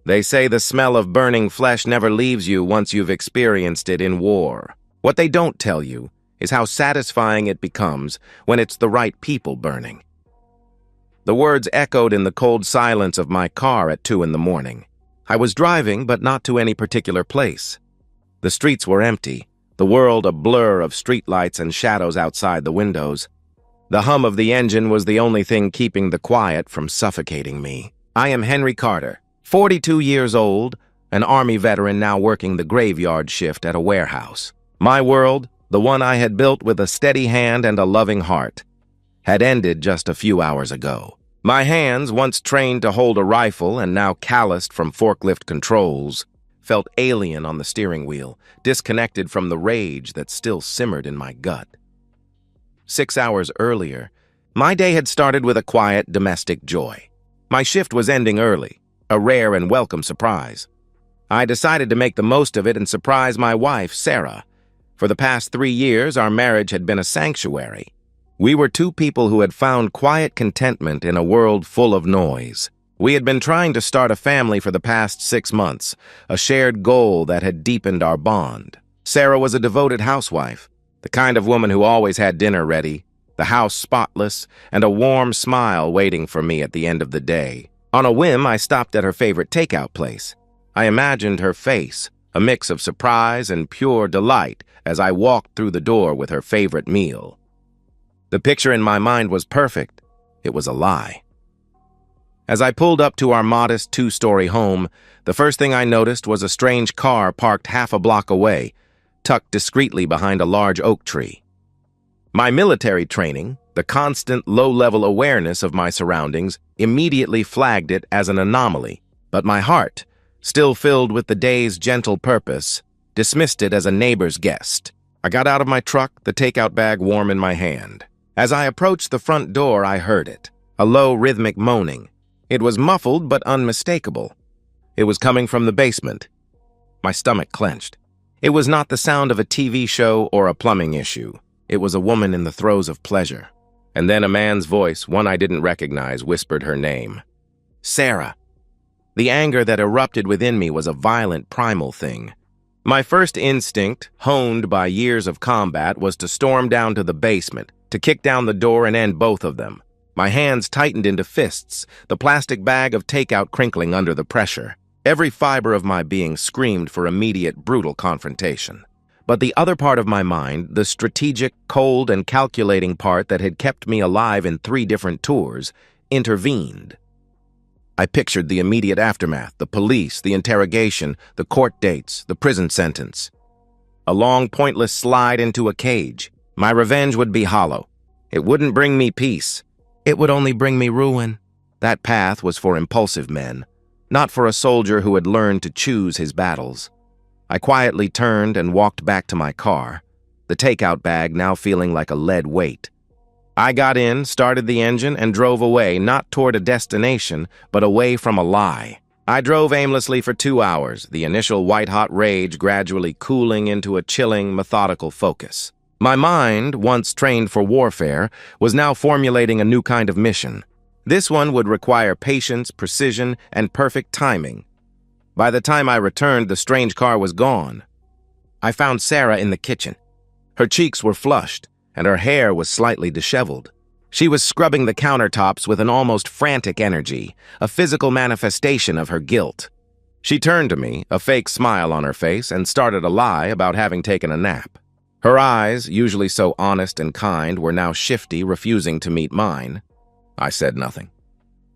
They say the smell of burning flesh never leaves you once you've experienced it in war. What they don't tell you is how satisfying it becomes when it's the right people burning. The words echoed in the cold silence of my car at 2 in the morning. I was driving, but not to any particular place. The streets were empty, the world a blur of streetlights and shadows outside the windows. The hum of the engine was the only thing keeping the quiet from suffocating me. I am Henry Carter, 42 years old, an Army veteran now working the graveyard shift at a warehouse. My world, the one I had built with a steady hand and a loving heart, had ended just a few hours ago. My hands, once trained to hold a rifle and now calloused from forklift controls, felt alien on the steering wheel, disconnected from the rage that still simmered in my gut. 6 hours earlier, my day had started with a quiet domestic joy. My shift was ending early, a rare and welcome surprise. I decided to make the most of it and surprise my wife, Sarah. For the past 3 years, our marriage had been a sanctuary. We were two people who had found quiet contentment in a world full of noise. We had been trying to start a family for the past 6 months, a shared goal that had deepened our bond. Sarah was a devoted housewife, the kind of woman who always had dinner ready, the house spotless, and a warm smile waiting for me at the end of the day. On a whim, I stopped at her favorite takeout place. I imagined her face, a mix of surprise and pure delight, as I walked through the door with her favorite meal. The picture in my mind was perfect. It was a lie. As I pulled up to our modest 2-story home, the first thing I noticed was a strange car parked half a block away, tucked discreetly behind a large oak tree. My military training, the constant low-level awareness of my surroundings, immediately flagged it as an anomaly, but my heart, still filled with the day's gentle purpose, dismissed it as a neighbor's guest. I got out of my truck, the takeout bag warm in my hand. As I approached the front door, I heard it, a low, rhythmic moaning. It was muffled but unmistakable. It was coming from the basement. My stomach clenched. It was not the sound of a TV show or a plumbing issue. It was a woman in the throes of pleasure. And then a man's voice, one I didn't recognize, whispered her name. Sarah. The anger that erupted within me was a violent, primal thing. My first instinct, honed by years of combat, was to storm down to the basement, to kick down the door and end both of them. My hands tightened into fists, the plastic bag of takeout crinkling under the pressure. Every fiber of my being screamed for immediate, brutal confrontation. But the other part of my mind, the strategic, cold, and calculating part that had kept me alive in 3 different tours, intervened. I pictured the immediate aftermath, the police, the interrogation, the court dates, the prison sentence. A long, pointless slide into a cage. My revenge would be hollow. It wouldn't bring me peace. It would only bring me ruin. That path was for impulsive men, not for a soldier who had learned to choose his battles. I quietly turned and walked back to my car, the takeout bag now feeling like a lead weight. I got in, started the engine, and drove away, not toward a destination, but away from a lie. I drove aimlessly for 2 hours, the initial white-hot rage gradually cooling into a chilling, methodical focus. My mind, once trained for warfare, was now formulating a new kind of mission. This one would require patience, precision, and perfect timing. By the time I returned, the strange car was gone. I found Sarah in the kitchen. Her cheeks were flushed, and her hair was slightly disheveled. She was scrubbing the countertops with an almost frantic energy, a physical manifestation of her guilt. She turned to me, a fake smile on her face, and started a lie about having taken a nap. Her eyes, usually so honest and kind, were now shifty, refusing to meet mine. I said nothing.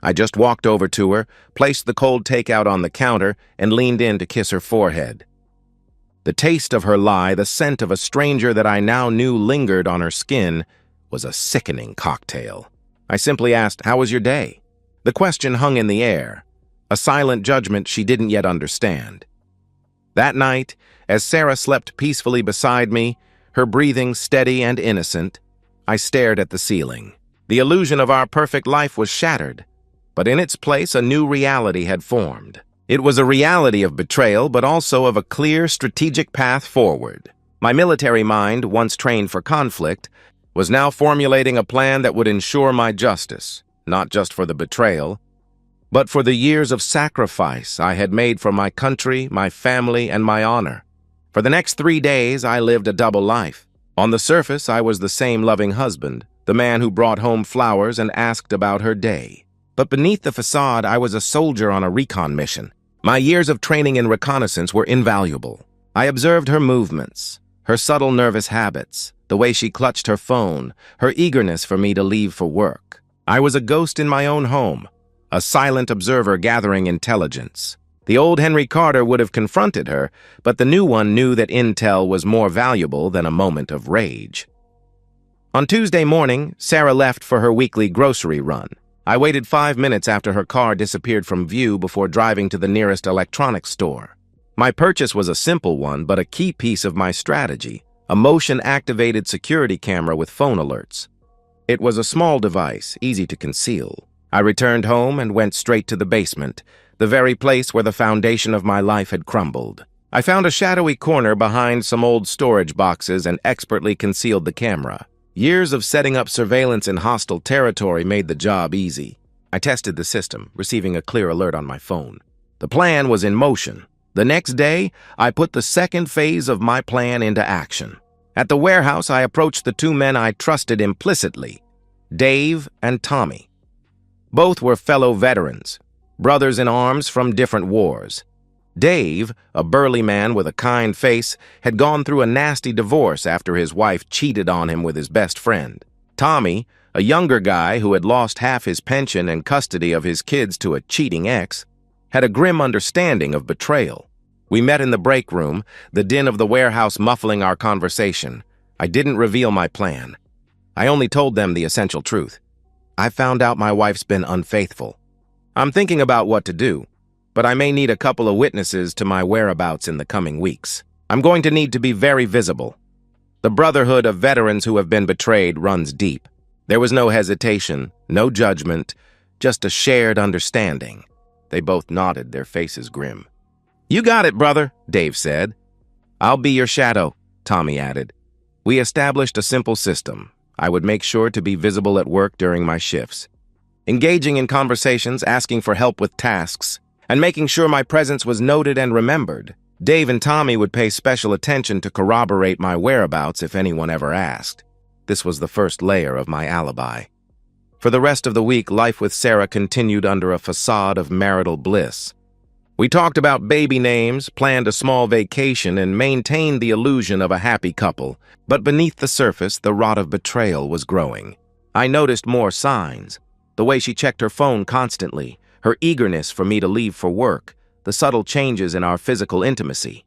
I just walked over to her, placed the cold takeout on the counter, and leaned in to kiss her forehead. The taste of her lie, the scent of a stranger that I now knew lingered on her skin, was a sickening cocktail. I simply asked, "How was your day?" The question hung in the air, a silent judgment she didn't yet understand. That night, as Sarah slept peacefully beside me, her breathing steady and innocent, I stared at the ceiling. The illusion of our perfect life was shattered, but in its place a new reality had formed. It was a reality of betrayal, but also of a clear, strategic path forward. My military mind, once trained for conflict, was now formulating a plan that would ensure my justice, not just for the betrayal, but for the years of sacrifice I had made for my country, my family, and my honor. For the next 3 days, I lived a double life. On the surface, I was the same loving husband, the man who brought home flowers and asked about her day. But beneath the facade, I was a soldier on a recon mission. My years of training in reconnaissance were invaluable. I observed her movements, her subtle nervous habits, the way she clutched her phone, her eagerness for me to leave for work. I was a ghost in my own home, a silent observer gathering intelligence. The old Henry Carter would have confronted her, but the new one knew that intel was more valuable than a moment of rage. On Tuesday morning, Sarah left for her weekly grocery run. I waited 5 minutes after her car disappeared from view before driving to the nearest electronics store. My purchase was a simple one, but a key piece of my strategy, a motion-activated security camera with phone alerts. It was a small device, easy to conceal. I returned home and went straight to the basement, the very place where the foundation of my life had crumbled. I found a shadowy corner behind some old storage boxes and expertly concealed the camera. Years of setting up surveillance in hostile territory made the job easy. I tested the system, receiving a clear alert on my phone. The plan was in motion. The next day, I put the second phase of my plan into action. At the warehouse, I approached the 2 men I trusted implicitly, Dave and Tommy. Both were fellow veterans, brothers in arms from different wars. Dave, a burly man with a kind face, had gone through a nasty divorce after his wife cheated on him with his best friend. Tommy, a younger guy who had lost half his pension and custody of his kids to a cheating ex, had a grim understanding of betrayal. We met in the break room, the din of the warehouse muffling our conversation. I didn't reveal my plan. I only told them the essential truth. I found out my wife's been unfaithful. I'm thinking about what to do, but I may need a couple of witnesses to my whereabouts in the coming weeks. I'm going to need to be very visible. The brotherhood of veterans who have been betrayed runs deep. There was no hesitation, no judgment, just a shared understanding. They both nodded, their faces grim. "You got it, brother," Dave said. "I'll be your shadow," Tommy added. We established a simple system. I would make sure to be visible at work during my shifts, engaging in conversations, asking for help with tasks, and making sure my presence was noted and remembered. Dave and Tommy would pay special attention to corroborate my whereabouts if anyone ever asked. This was the first layer of my alibi. For the rest of the week, life with Sarah continued under a facade of marital bliss. We talked about baby names, planned a small vacation, and maintained the illusion of a happy couple. But beneath the surface, the rot of betrayal was growing. I noticed more signs. The way she checked her phone constantly, her eagerness for me to leave for work, the subtle changes in our physical intimacy.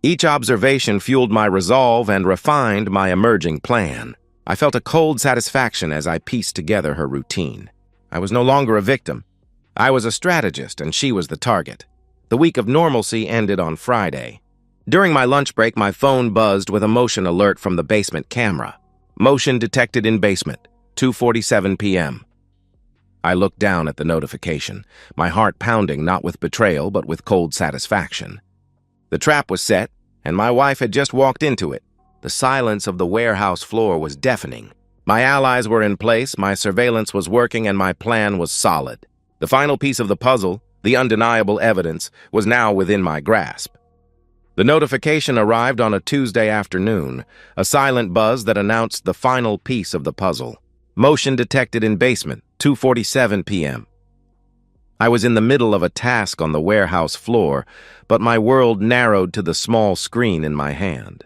Each observation fueled my resolve and refined my emerging plan. I felt a cold satisfaction as I pieced together her routine. I was no longer a victim. I was a strategist, and she was the target. The week of normalcy ended on Friday. During my lunch break, my phone buzzed with a motion alert from the basement camera. Motion detected in basement, 2:47 p.m. I looked down at the notification, my heart pounding not with betrayal but with cold satisfaction. The trap was set, and my wife had just walked into it. The silence of the warehouse floor was deafening. My allies were in place, my surveillance was working, and my plan was solid. The final piece of the puzzle, the undeniable evidence, was now within my grasp. The notification arrived on a Tuesday afternoon, a silent buzz that announced the final piece of the puzzle. Motion detected in basement, 2:47 p.m. I was in the middle of a task on the warehouse floor, but my world narrowed to the small screen in my hand.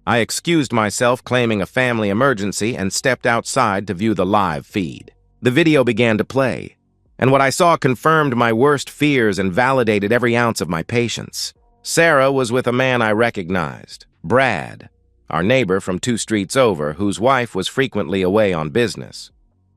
I excused myself, claiming a family emergency, and stepped outside to view the live feed. The video began to play, and what I saw confirmed my worst fears and validated every ounce of my patience. Sarah was with a man I recognized, Brad, our neighbor from 2 streets over, whose wife was frequently away on business.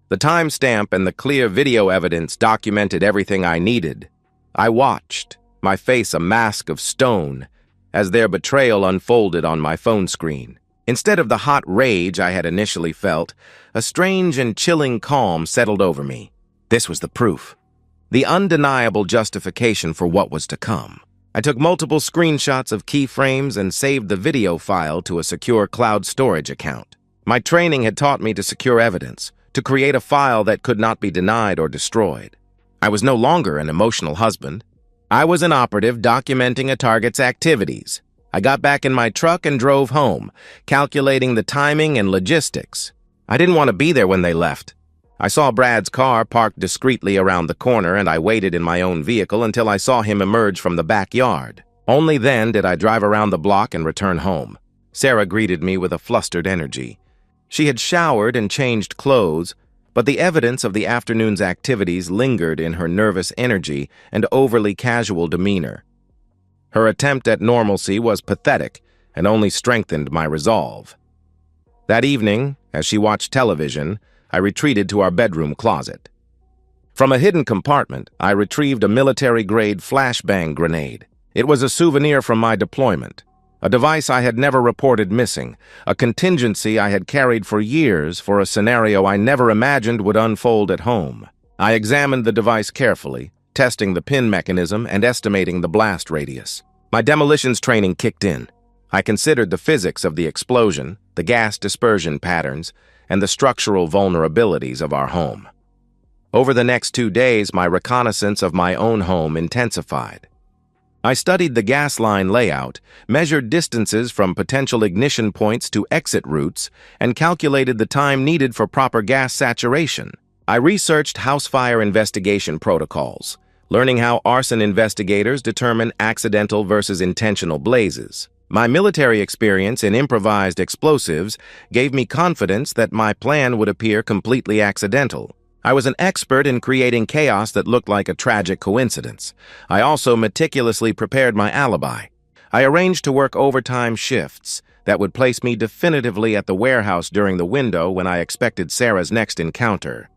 The timestamp and the clear video evidence documented everything I needed. I watched, my face a mask of stone, as their betrayal unfolded on my phone screen. Instead of the hot rage I had initially felt, a strange and chilling calm settled over me. This was the proof, the undeniable justification for what was to come. I took multiple screenshots of keyframes and saved the video file to a secure cloud storage account. My training had taught me to secure evidence, to create a file that could not be denied or destroyed. I was no longer an emotional husband. I was an operative documenting a target's activities. I got back in my truck and drove home, calculating the timing and logistics. I didn't want to be there when they left. I saw Brad's car parked discreetly around the corner, and I waited in my own vehicle until I saw him emerge from the backyard. Only then did I drive around the block and return home. Sarah greeted me with a flustered energy. She had showered and changed clothes, but the evidence of the afternoon's activities lingered in her nervous energy and overly casual demeanor. Her attempt at normalcy was pathetic and only strengthened my resolve. That evening, as she watched television, I retreated to our bedroom closet. From a hidden compartment, I retrieved a military-grade flashbang grenade. It was a souvenir from my deployment, a device I had never reported missing, a contingency I had carried for years for a scenario I never imagined would unfold at home. I examined the device carefully, testing the pin mechanism and estimating the blast radius. My demolitions training kicked in. I considered the physics of the explosion, the gas dispersion patterns, and the structural vulnerabilities of our home. Over the next 2 days, my reconnaissance of my own home intensified. I studied the gas line layout, measured distances from potential ignition points to exit routes, and calculated the time needed for proper gas saturation. I researched house fire investigation protocols, learning how arson investigators determine accidental versus intentional blazes. My military experience in improvised explosives gave me confidence that my plan would appear completely accidental. I was an expert in creating chaos that looked like a tragic coincidence. I also meticulously prepared my alibi. I arranged to work overtime shifts that would place me definitively at the warehouse during the window when I expected Sarah's next encounter.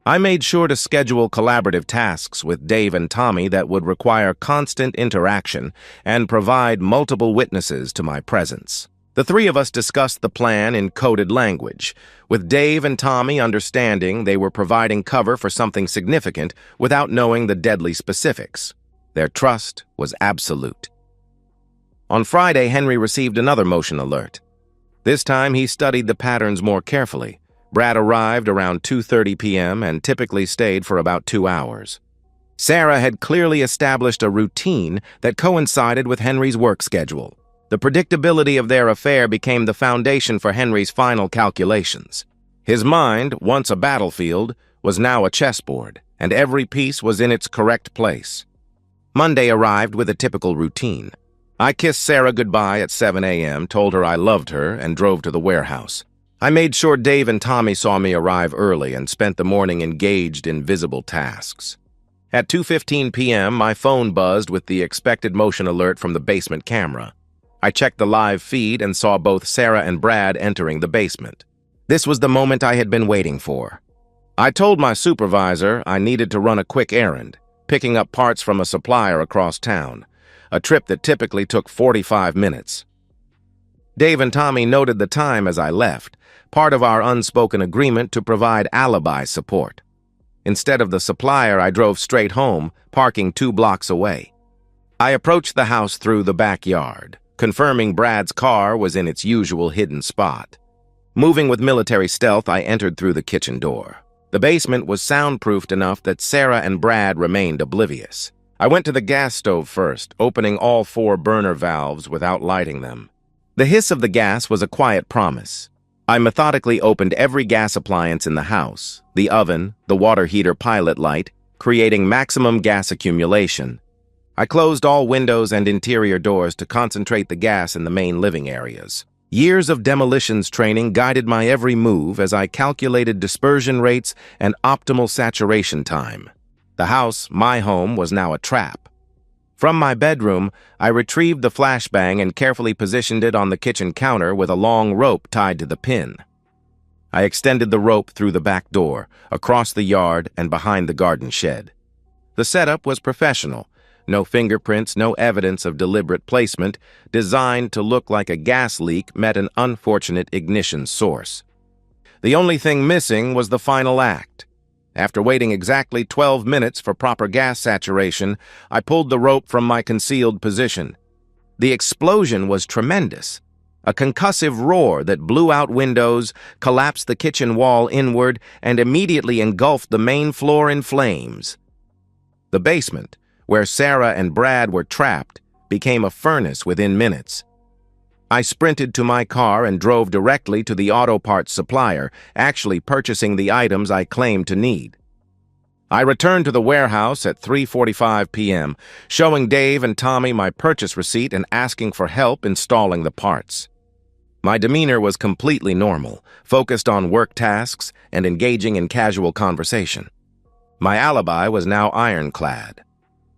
I made sure to schedule collaborative tasks with Dave and Tommy that would require constant interaction and provide multiple witnesses to my presence. The three of us discussed the plan in coded language, with Dave and Tommy understanding they were providing cover for something significant without knowing the deadly specifics. Their trust was absolute. On Friday, Henry received another motion alert. This time, he studied the patterns more carefully. Brad arrived around 2:30 p.m. and typically stayed for about 2 hours. Sarah had clearly established a routine that coincided with Henry's work schedule. The predictability of their affair became the foundation for Henry's final calculations. His mind, once a battlefield, was now a chessboard, and every piece was in its correct place. Monday arrived with a typical routine. I kissed Sarah goodbye at 7 a.m., told her I loved her, and drove to the warehouse. I made sure Dave and Tommy saw me arrive early and spent the morning engaged in visible tasks. At 2:15 p.m., my phone buzzed with the expected motion alert from the basement camera. I checked the live feed and saw both Sarah and Brad entering the basement. This was the moment I had been waiting for. I told my supervisor I needed to run a quick errand, picking up parts from a supplier across town, a trip that typically took 45 minutes. Dave and Tommy noted the time as I left, part of our unspoken agreement to provide alibi support. Instead of the supplier, I drove straight home, parking 2 blocks away. I approached the house through the backyard, confirming Brad's car was in its usual hidden spot. Moving with military stealth, I entered through the kitchen door. The basement was soundproofed enough that Sarah and Brad remained oblivious. I went to the gas stove first, opening all 4 burner valves without lighting them. The hiss of the gas was a quiet promise. I methodically opened every gas appliance in the house, the oven, the water heater pilot light, creating maximum gas accumulation. I closed all windows and interior doors to concentrate the gas in the main living areas. Years of demolitions training guided my every move as I calculated dispersion rates and optimal saturation time. The house, my home, was now a trap. From my bedroom, I retrieved the flashbang and carefully positioned it on the kitchen counter with a long rope tied to the pin. I extended the rope through the back door, across the yard, and behind the garden shed. The setup was professional. No fingerprints, no evidence of deliberate placement, designed to look like a gas leak met an unfortunate ignition source. The only thing missing was the final act. After waiting exactly 12 minutes for proper gas saturation, I pulled the rope from my concealed position. The explosion was tremendous. A concussive roar that blew out windows, collapsed the kitchen wall inward, and immediately engulfed the main floor in flames. The basement, where Sarah and Brad were trapped, became a furnace within minutes. I sprinted to my car and drove directly to the auto parts supplier, actually purchasing the items I claimed to need. I returned to the warehouse at 3:45 p.m., showing Dave and Tommy my purchase receipt and asking for help installing the parts. My demeanor was completely normal, focused on work tasks and engaging in casual conversation. My alibi was now ironclad.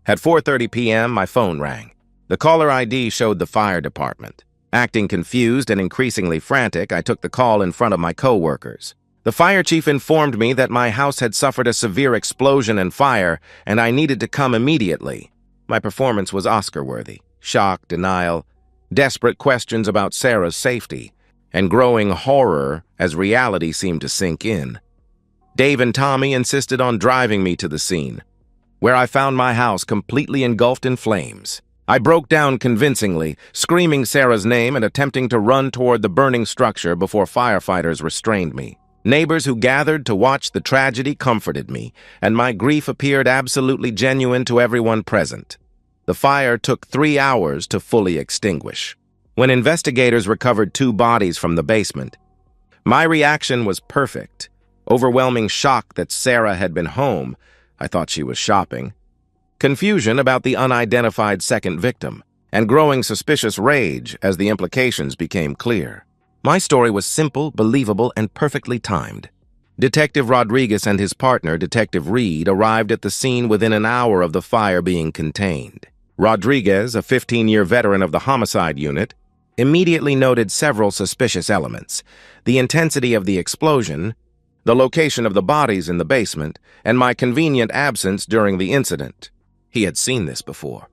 At 4:30 p.m., my phone rang. The caller ID showed the fire department. Acting confused and increasingly frantic, I took the call in front of my co-workers. The fire chief informed me that my house had suffered a severe explosion and fire, and I needed to come immediately. My performance was Oscar-worthy. Shock, denial, desperate questions about Sarah's safety, and growing horror as reality seemed to sink in. Dave and Tommy insisted on driving me to the scene, where I found my house completely engulfed in flames. I broke down convincingly, screaming Sarah's name and attempting to run toward the burning structure before firefighters restrained me. Neighbors who gathered to watch the tragedy comforted me, and my grief appeared absolutely genuine to everyone present. The fire took 3 hours to fully extinguish. When investigators recovered 2 bodies from the basement, my reaction was perfect. Overwhelming shock that Sarah had been home. I thought she was shopping. Confusion about the unidentified second victim, and growing suspicious rage as the implications became clear. My story was simple, believable, and perfectly timed. Detective Rodriguez and his partner, Detective Reed, arrived at the scene within an hour of the fire being contained. Rodriguez, a 15-year veteran of the homicide unit, immediately noted several suspicious elements: the intensity of the explosion, the location of the bodies in the basement, and my convenient absence during the incident. He had seen this before.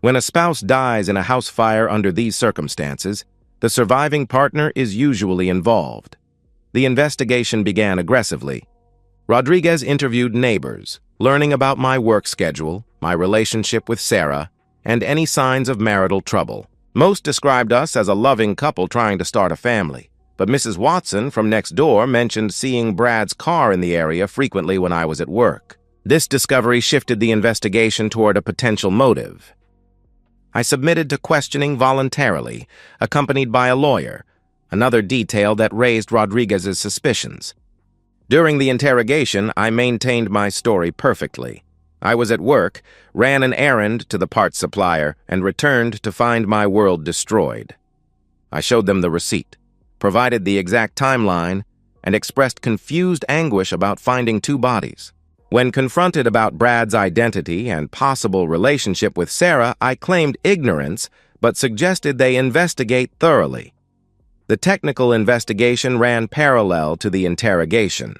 When a spouse dies in a house fire under these circumstances, the surviving partner is usually involved. The investigation began aggressively. Rodriguez interviewed neighbors, learning about my work schedule, my relationship with Sarah, and any signs of marital trouble. Most described us as a loving couple trying to start a family, but Mrs. Watson from next door mentioned seeing Brad's car in the area frequently when I was at work. This discovery shifted the investigation toward a potential motive. I submitted to questioning voluntarily, accompanied by a lawyer, another detail that raised Rodriguez's suspicions. During the interrogation, I maintained my story perfectly. I was at work, ran an errand to the parts supplier, and returned to find my world destroyed. I showed them the receipt, provided the exact timeline, and expressed confused anguish about finding 2 bodies. When confronted about Brad's identity and possible relationship with Sarah, I claimed ignorance, but suggested they investigate thoroughly. The technical investigation ran parallel to the interrogation.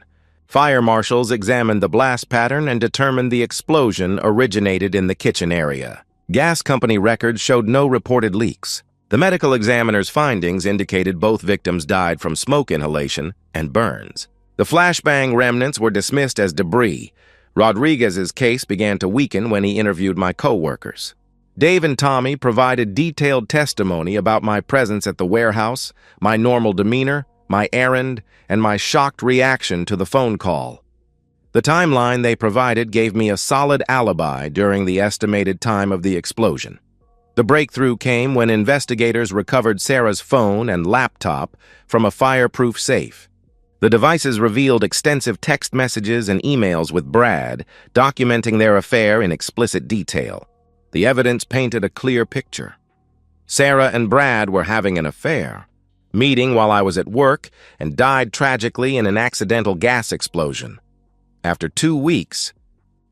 Fire marshals examined the blast pattern and determined the explosion originated in the kitchen area. Gas company records showed no reported leaks. The medical examiner's findings indicated both victims died from smoke inhalation and burns. The flashbang remnants were dismissed as debris. Rodriguez's case began to weaken when he interviewed my co-workers. Dave and Tommy provided detailed testimony about my presence at the warehouse, my normal demeanor, my errand, and my shocked reaction to the phone call. The timeline they provided gave me a solid alibi during the estimated time of the explosion. The breakthrough came when investigators recovered Sarah's phone and laptop from a fireproof safe. The devices revealed extensive text messages and emails with Brad, documenting their affair in explicit detail. The evidence painted a clear picture. Sarah and Brad were having an affair, meeting while I was at work, and died tragically in an accidental gas explosion. After 2 weeks,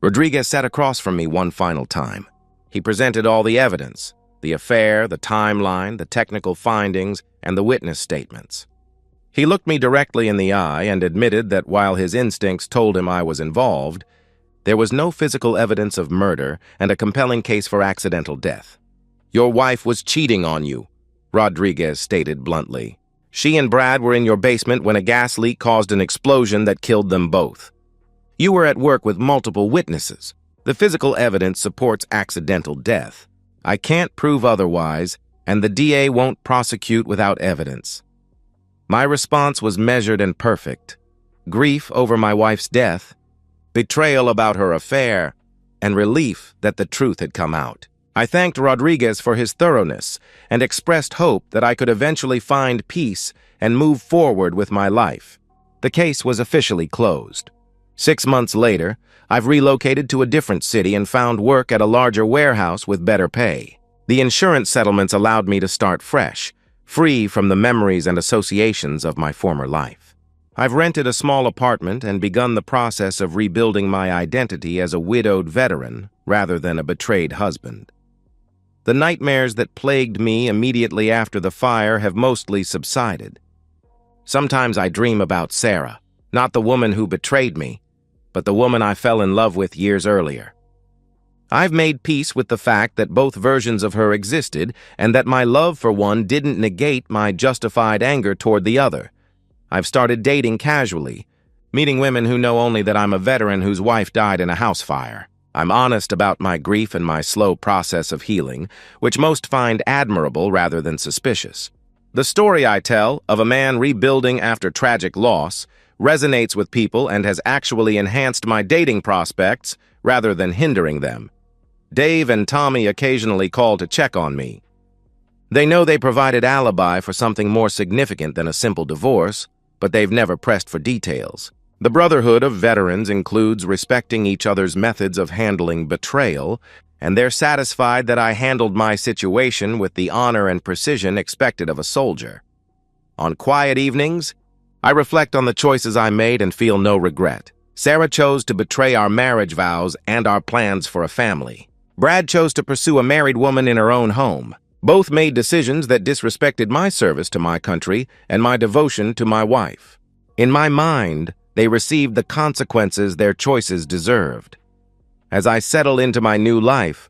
Rodriguez sat across from me one final time. He presented all the evidence: the affair, the timeline, the technical findings, and the witness statements. He looked me directly in the eye and admitted that while his instincts told him I was involved, there was no physical evidence of murder and a compelling case for accidental death. "Your wife was cheating on you," Rodriguez stated bluntly. "She and Brad were in your basement when a gas leak caused an explosion that killed them both. You were at work with multiple witnesses. The physical evidence supports accidental death. I can't prove otherwise, and the DA won't prosecute without evidence." My response was measured and perfect. Grief over my wife's death, betrayal about her affair, and relief that the truth had come out. I thanked Rodriguez for his thoroughness and expressed hope that I could eventually find peace and move forward with my life. The case was officially closed. 6 months later, I've relocated to a different city and found work at a larger warehouse with better pay. The insurance settlements allowed me to start fresh, free from the memories and associations of my former life. I've rented a small apartment and begun the process of rebuilding my identity as a widowed veteran rather than a betrayed husband. The nightmares that plagued me immediately after the fire have mostly subsided. Sometimes I dream about Sarah, not the woman who betrayed me, but the woman I fell in love with years earlier. I've made peace with the fact that both versions of her existed and that my love for one didn't negate my justified anger toward the other. I've started dating casually, meeting women who know only that I'm a veteran whose wife died in a house fire. I'm honest about my grief and my slow process of healing, which most find admirable rather than suspicious. The story I tell of a man rebuilding after tragic loss resonates with people and has actually enhanced my dating prospects rather than hindering them. Dave and Tommy occasionally call to check on me. They know they provided alibi for something more significant than a simple divorce, but they've never pressed for details. The brotherhood of veterans includes respecting each other's methods of handling betrayal, and they're satisfied that I handled my situation with the honor and precision expected of a soldier. On quiet evenings, I reflect on the choices I made and feel no regret. Sarah chose to betray our marriage vows and our plans for a family. Brad chose to pursue a married woman in her own home. Both made decisions that disrespected my service to my country and my devotion to my wife. In my mind, they received the consequences their choices deserved. As I settle into my new life,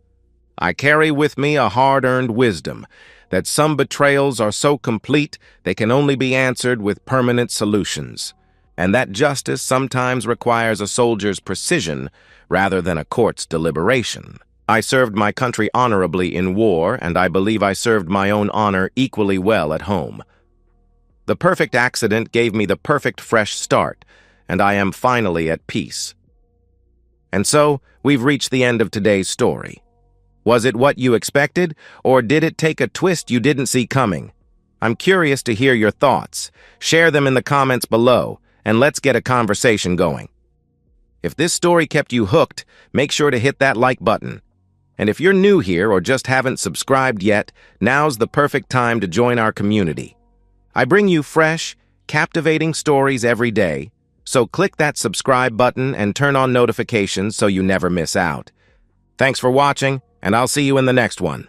I carry with me a hard-earned wisdom that some betrayals are so complete they can only be answered with permanent solutions, and that justice sometimes requires a soldier's precision rather than a court's deliberation. I served my country honorably in war, and I believe I served my own honor equally well at home. The perfect accident gave me the perfect fresh start, and I am finally at peace. And so, we've reached the end of today's story. Was it what you expected, or did it take a twist you didn't see coming? I'm curious to hear your thoughts. Share them in the comments below, and let's get a conversation going. If this story kept you hooked, make sure to hit that like button. And if you're new here or just haven't subscribed yet, now's the perfect time to join our community. I bring you fresh, captivating stories every day, so click that subscribe button and turn on notifications so you never miss out. Thanks for watching, and I'll see you in the next one.